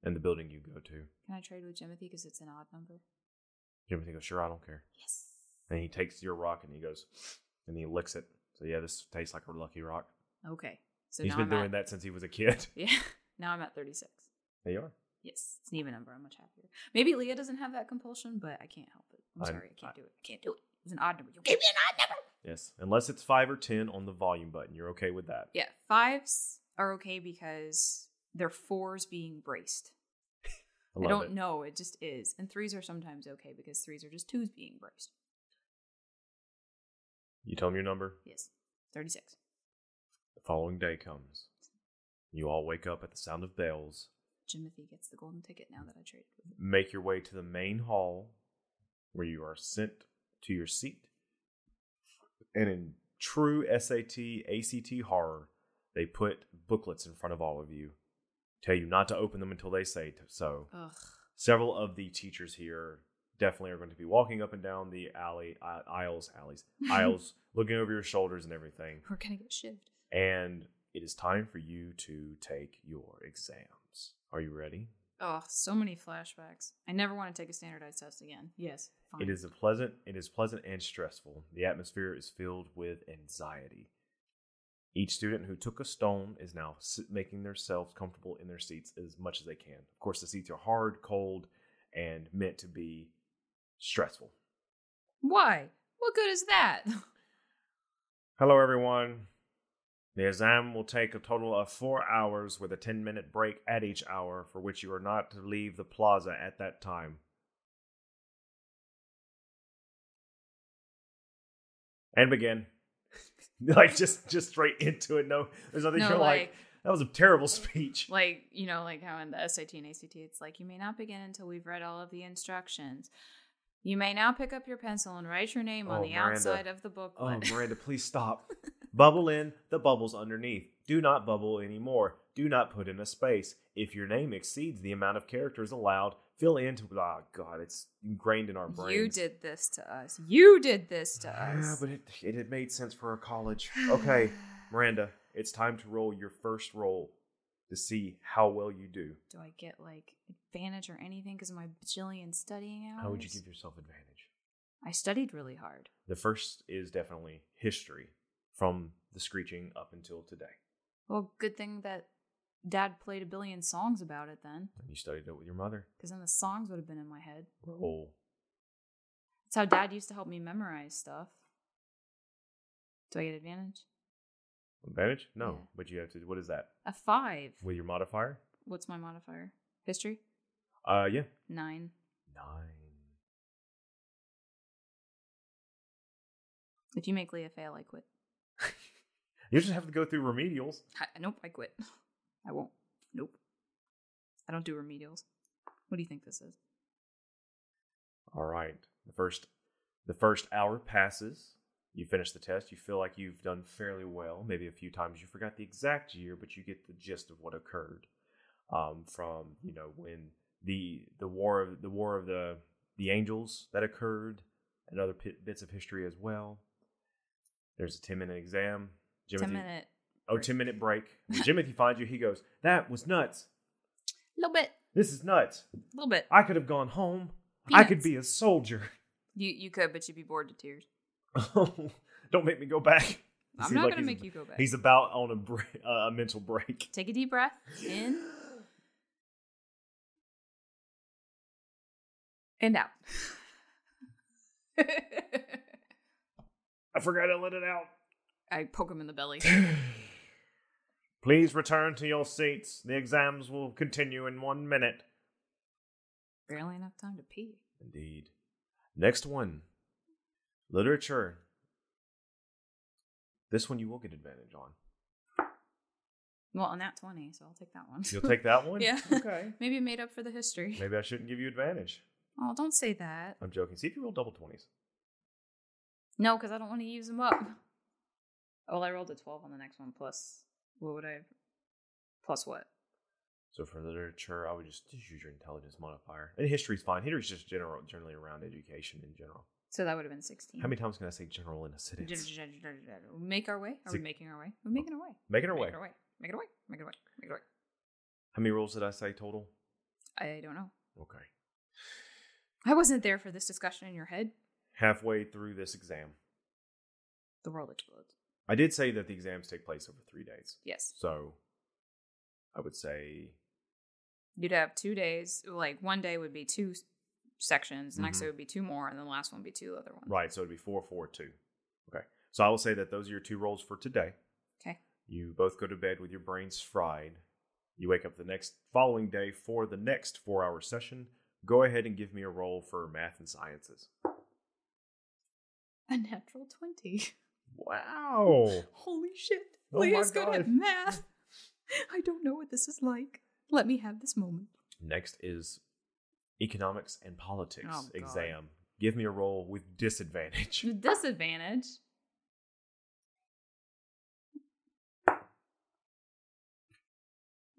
and the building you go to. Can I trade with Jimothy because it's an odd number? Jimothy goes, sure, I don't care. Yes. And he takes your rock and he goes, and he licks it. So yeah, this tastes like a lucky rock. Okay. So he's been doing that since he was a kid. Yeah. Now I'm at 36. There you are. Yes. It's an even number. I'm much happier. Maybe Leah doesn't have that compulsion, but I can't help it. I'm sorry. I can't do it. I can't do it. It's an odd number. You gave me an odd number. Yes. Unless it's 5 or 10 on the volume button. You're okay with that. Yeah. 5s are okay because they're 4s being braced. I don't know. It just is. And 3s are sometimes okay because 3s are just 2s being braced. You tell them your number? Yes. 36. The following day comes. You all wake up at the sound of bells. Jimothy gets the golden ticket now that I traded with him. Make your way to the main hall where you are sent to your seat. And in true SAT, ACT horror, they put booklets in front of all of you. Tell you not to open them until they say so. Ugh. Several of the teachers here definitely are going to be walking up and down the aisles, looking over your shoulders and everything. We're going to get shivved. And it is time for you to take your exams. Are you ready? Oh, so many flashbacks. I never want to take a standardized test again. Yes, fine. It is pleasant and stressful. The atmosphere is filled with anxiety. Each student who took a stone is now making themselves comfortable in their seats as much as they can. Of course, the seats are hard, cold, and meant to be stressful. Why? What good is that? Hello, everyone. The exam will take a total of 4 hours with a 10-minute break at each hour, for which you are not to leave the plaza at that time. And begin. Like, just straight into it. No, there's nothing. You're like, that was a terrible speech. Like, you know, like how in the SAT and ACT, it's like, you may not begin until we've read all of the instructions. You may now pick up your pencil and write your name on the outside of the booklet. Oh, Miranda, please stop. Bubble in the bubbles underneath. Do not bubble anymore. Do not put in a space. If your name exceeds the amount of characters allowed, fill in to... Oh, God, it's ingrained in our brains. You did this to us. You did this to us. Yeah, but it had made sense for our college. Okay, Miranda, it's time to roll your first roll to see how well you do. Do I get, like, advantage or anything because of my bajillion studying hours? How would you give yourself advantage? I studied really hard. The first is definitely history, from the Screeching up until today. Well, good thing that Dad played a billion songs about it then. And you studied it with your mother. Because then the songs would have been in my head. Roll. That's how Dad used to help me memorize stuff. Do I get advantage? Advantage? No, Yeah. but you have to... What is that? A 5. With your modifier? What's my modifier? History? Yeah. 9. 9. If you make Leah fail, I quit. You just have to go through remedials. Nope, I quit. I won't. Nope. I don't do remedials. What do you think this is? All right. The first hour passes. You finish the test. You feel like you've done fairly well. Maybe a few times you forgot the exact year, but you get the gist of what occurred. From when the war of the angels that occurred, and other bits of history as well. There's a 10-minute exam. 10-minute. Oh, 10-minute break. When Jimothy finds you, he goes, "That was nuts. A little bit. This is nuts. A little bit. I could have gone home. Peanuts. I could be a soldier." You could, but you'd be bored to tears. Don't make me go back. I'm not going to make you go back. He's about on a mental break. Take a deep breath. In. And out. I forgot to let it out. I poke him in the belly. Please return to your seats. The exams will continue in 1 minute. Barely enough time to pee. Indeed. Next one. Literature. This one you will get advantage on. Well, on that 20, so I'll take that one. You'll take that one? Yeah. Okay. Maybe it made up for the history. Maybe I shouldn't give you advantage. Oh, don't say that. I'm joking. See if you roll double 20s. No, because I don't want to use them up. Oh, well, I rolled a 12 on the next one, plus, what would I have? Plus what? So for literature, I would just use your intelligence modifier. And history's fine. History's just generally around education in general. So that would have been 16. How many times can I say general in a sentence? Make our way? Are we making our way? We're making our way. Making our way. Make it away. Make it away. Make it away. Make it away. How many rolls did I say total? I don't know. Okay. I wasn't there for this discussion in your head. Halfway through this exam. The world explodes. I did say that the exams take place over 3 days. Yes. So I would say you'd have 2 days. Like, one day would be 2 sections. The next day would be 2 more. And then the last one would be 2 other ones. Right. So it'd be 4, 4, 2. Okay. So I will say that those are your 2 rolls for today. Okay. You both go to bed with your brains fried. You wake up the following day for the next 4-hour session. Go ahead and give me a roll for math and sciences. A natural 20. Wow. Holy shit. Oh Leah's my good God. at math. I don't know what this is like. Let me have this moment. Next is economics and politics Oh, God. exam. Give me a roll with disadvantage. With disadvantage.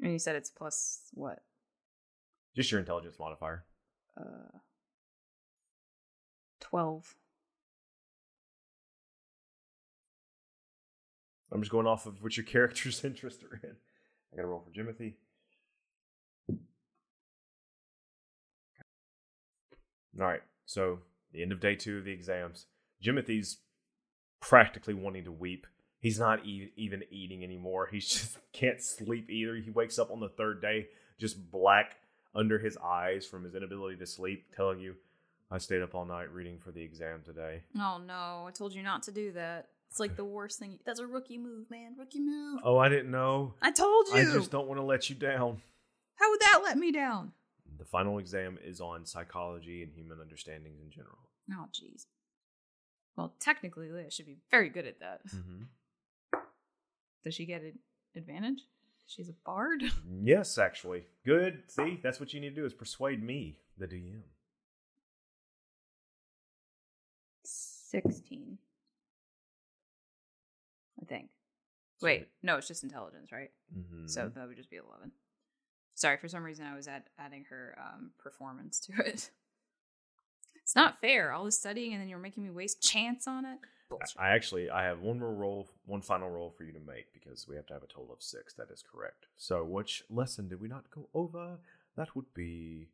And you said it's plus what? Just your intelligence modifier. 12. I'm just going off of what your character's interests are in. I gotta roll for Jimothy. All right, so the end of day 2 of the exams. Jimothy's practically wanting to weep. He's not even eating anymore. He just can't sleep either. He wakes up on the 3rd day, just black under his eyes from his inability to sleep, telling you, I stayed up all night reading for the exam today. Oh, no. I told you not to do that. It's like the worst thing. That's a rookie move, man. Rookie move. Oh, I didn't know. I told you. I just don't want to let you down. How would that let me down? The final exam is on psychology and human understandings in general. Oh, jeez. Well, technically, Leah should be very good at that. Mm-hmm. Does she get an advantage? She's a bard? Yes, actually. Good. See, that's what you need to do is persuade me, the DM. 16. I think. Wait, no, it's just intelligence, right? Mm-hmm. So that would just be 11. Sorry, for some reason I was adding her performance to it. It's not fair. All this studying and then you're making me waste chance on it. Bullshit. I have one final roll for you to make because we have to have a total of 6. That is correct. So which lesson did we not go over? That would be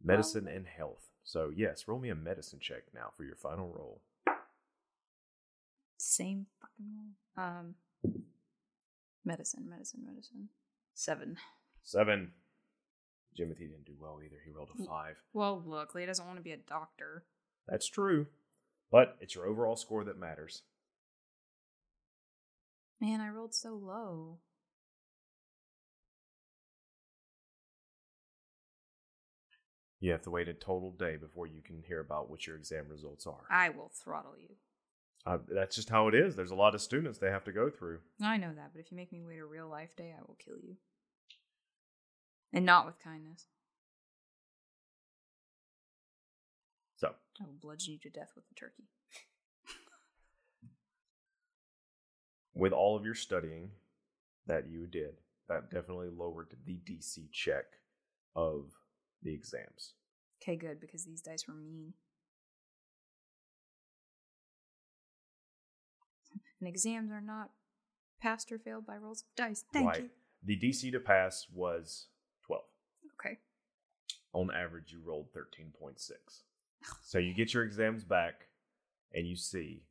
medicine and health. So yes, roll me a medicine check now for your final roll. Same fucking roll. Medicine. 7. 7. Jimothy didn't do well either. He rolled a 5. Well, look, Leah doesn't want to be a doctor. That's true. But it's your overall score that matters. Man, I rolled so low. You have to wait a total day before you can hear about what your exam results are. I will throttle you. That's just how it is. There's a lot of students they have to go through. I know that, but if you make me wait a real life day, I will kill you. And not with kindness. So. I will bludgeon you to death with a turkey. With all of your studying that you did, that definitely lowered the DC check of the exams. Okay, good, because these dice were mean. And exams are not passed or failed by rolls of dice. Thank you. The DC to pass was 12. Okay. On average, you rolled 13.6. So you get your exams back, and you see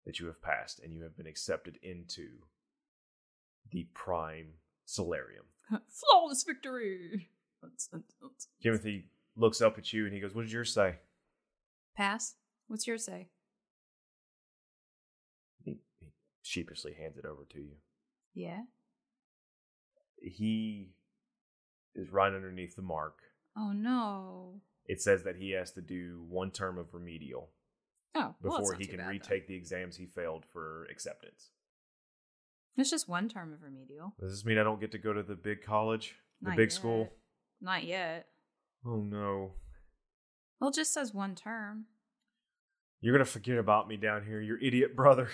that you have passed, and you have been accepted into the Prime Solarium. Flawless victory! Jimothy looks up at you, and he goes, what did yours say? Pass? What's yours say? He sheepishly hands it over to you. Yeah? He is right underneath the mark. Oh, no. It says that he has to do 1 term of remedial before he can retake the exams he failed for acceptance. It's just 1 term of remedial. Does this mean I don't get to go to the big college? The Not big yet. school? Not yet. Oh, no. Well, it just says 1 term. You're going to forget about me down here, your idiot brother.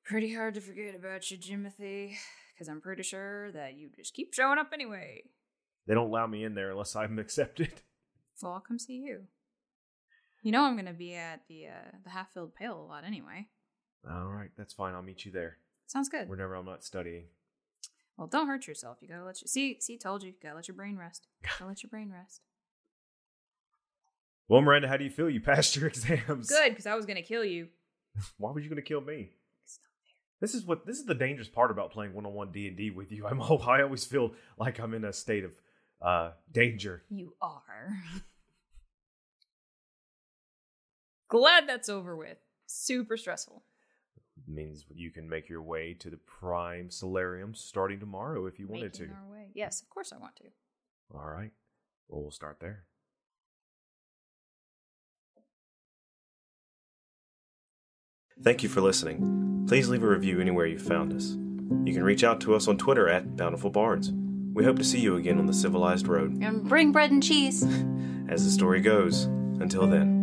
Pretty hard to forget about you, Jimothy, because I'm pretty sure that you just keep showing up anyway. They don't allow me in there unless I'm accepted. Well, I'll come see you. You know I'm going to be at the half-filled pail a lot anyway. All right, that's fine. I'll meet you there. Sounds good. Whenever I'm not studying. Well, don't hurt yourself. You gotta let you... See, told you. You gotta let your brain rest. Gotta let your brain rest. Well, Miranda, how do you feel? You passed your exams. Good, because I was going to kill you. Why were you going to kill me? It's not fair. This is the dangerous part about playing one-on-one D&D with you. I always feel like I'm in a state of danger. You are. Glad that's over with. Super stressful. It means you can make your way to the Prime Solarium starting tomorrow if you wanted to. Our way. Yes, of course I want to. All right. Well, we'll start there. Thank you for listening. Please leave a review anywhere you found us. You can reach out to us on Twitter at Bountiful Bards. We hope to see you again on the civilized road. And bring bread and cheese. As the story goes, until then.